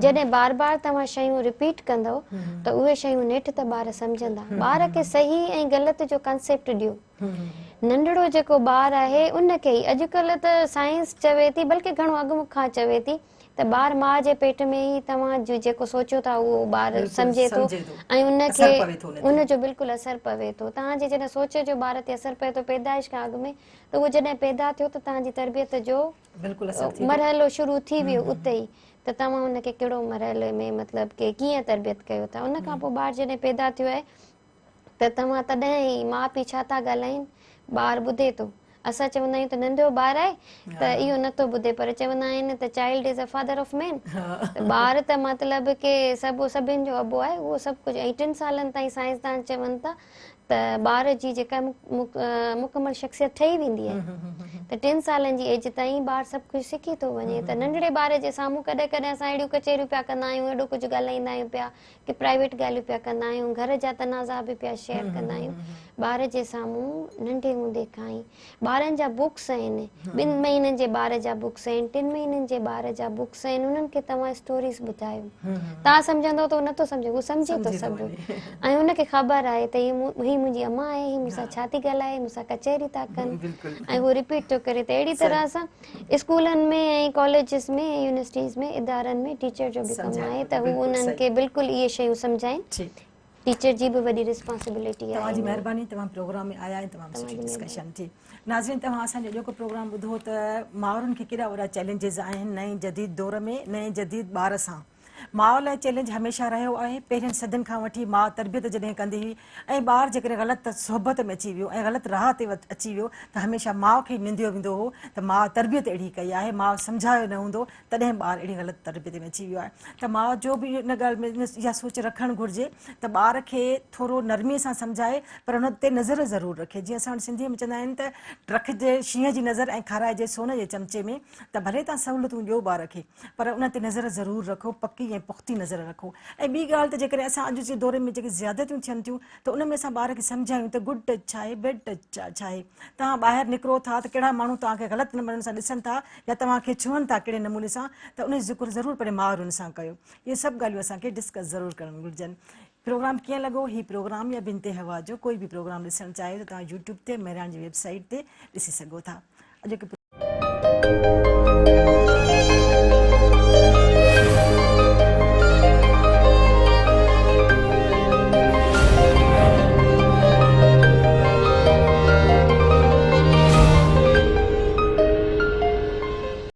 जॾहिं बार बार तव्हां शयूं रिपीट कंदव त उहे शयूं नेठि त ॿार सम्झंदा। ॿार खे सही ऐं ग़लति जो कंसेप्ट ॾियो। नंढड़ो जेको ॿार आहे उनखे ई अॼुकल्ह त साइंस चवे थी, बल्कि घणो अॻु खां चवे थी त ॿार माउ जे पेट में ई तव्हां जेको सोचियो था उहो ॿार सम्झे थो ऐं उनखे उनजो बिल्कुलु असरु पवे थो। तव्हांजे जॾहिं सोच जो ॿार ते असरु पए थो पैदाइश खां अॻु में, त उहो जॾहिं पैदा थियो त तव्हांजी तरबियत जो मरहलो शुरू थी वियो उते ई, त तव्हां हुनखे कहिड़ो मरहले में मतिलबु की कीअं तरबियत कयो था। उन खां पोइ ॿार जॾहिं पैदा थियो आहे त तव्हां तॾहिं ई माउ पीउ छा था ॻाल्हाइनि, ॿार ॿुधे थो। असां चवंदा आहियूं त नंढो ॿार आहे त इहो नथो ॿुधे, पर चवंदा आहिनि त child is a father of man, ॿार त मतिलबु की सभिनि जो अबो आहे, उहो सभु कुझु। ऐं 3 सालनि ताईं साइंसदान चवनि था त ॿार जी जेका मुकमल शख़्सियत ठही वेंदी आहे, त 3 सालनि जी एज ताईं ॿार सभु कुझु सिखी थो वञे। त नंढड़े ॿार जे साम्हूं कॾहिं कॾहिं असां अहिड़ियूं कचेरियूं पिया कंदा आहियूं, एॾो कुझु ॻाल्हाईंदा आहियूं पिया की प्राइवेट ॻाल्हियूं पिया कंदा आहियूं, घर जा तनाज़ा बि पिया शेयर कंदा आहियूं। ॿार जे साम्हूं नंढे हूंदे खां ई ॿारनि जा बुक्स आहिनि, 2 महीननि जे ॿार जा बुक्स आहिनि, 3 महीननि जे ॿार जा बुक्स आहिनि, उन्हनि खे तव्हां स्टोरीज़ ॿुधायो, तव्हां सम्झंदो त नथो सम्झे, उहो सम्झे थो सभु, ऐं उनखे ख़बर आहे त ही मुंहिंजी अम्मा आहे, ही मूंसां छा थी ॻाल्हाए, मूंसां कचहरी था कनि, ऐं उहो रिपीट थो करे। त अहिड़ी तरह सां स्कूलनि में ऐं कॉलेजिस में यूनिवर्सिटीज़ में इदारनि में टीचर जो बि कमु आहे त हू उन्हनि खे बिल्कुलु इहे शयूं सम्झाइनि। टीचर जी भी वॾी रिस्पॉन्सिबिलिटी आहे। तव्हांजी महिरबानी, तव्हां प्रोग्राम में आया आहियो, तमामु सुठी डिस्कशन थी। नाज़रीन, तव्हां असांजो जेको प्रोग्राम ॿुधो त माउरुनि खे केॾा वॾा चैलेंजिस आहिनि नए जदीद दौर में, नए जदीद ॿार सां। माउ लाइ चैलेंज हमेशह रहियो आहे। पहिरियनि सदियुनि खां वठी माउ तरबियत जॾहिं कंदी हुई ऐं ॿारु जेकॾहिं ग़लति सोहबत में अची वियो ऐं ग़लति राह ते अची वियो त हमेशह माउ खे निंदियो वेंदो हो त माउ तरबियत अहिड़ी कई आहे, माउ सम्झायो न हूंदो तॾहिं ॿारु अहिड़ी ग़लति तरबियत में अची वियो आहे। त माउ जो बि इन ॻाल्हि में इहा सोच रखणु घुरिजे त ॿार खे थोरो नरमीअ सां सम्झाए पर हुन ते नज़र ज़रूरु रखे। जीअं असां सिंधीअ में चवंदा आहिनि त रखिजे शींहं जी नज़र ऐं खाराइजे सोन जे चमचे में। त भले तव्हां सहूलियतूं ॾियो ॿार खे पर उन ते नज़र ज़रूरु रखो, पकी ऐं पुख़्ती नज़र रखो। ऐं ॿी ॻाल्हि त जेकॾहिं असां अॼु जे दौर में जेके ज़्यादतियूं थियनि थियूं त उन में असां ॿार खे सम्झायूं त गुड टच छा आहे, बैड टच छा आहे। तव्हां ॿाहिरि निकिरो था त कहिड़ा माण्हू तव्हांखे ग़लति नमूने सां ॾिसनि था या तव्हांखे छुअनि था कहिड़े नमूने सां त उन जो ज़िक्र ज़रूरु पंहिंजे माउरुनि सां कयो। इहे सभु ॻाल्हियूं असांखे डिस्कस ज़रूरु करणु घुरिजनि। प्रोग्राम कीअं लॻो? ही प्रोग्राम या बिनते हवा जो कोई बि प्रोग्राम ॾिसणु चाहियो त तव्हां यूट्यूब ते महिराण जी वेबसाइट ते ॾिसी सघो था। अॼु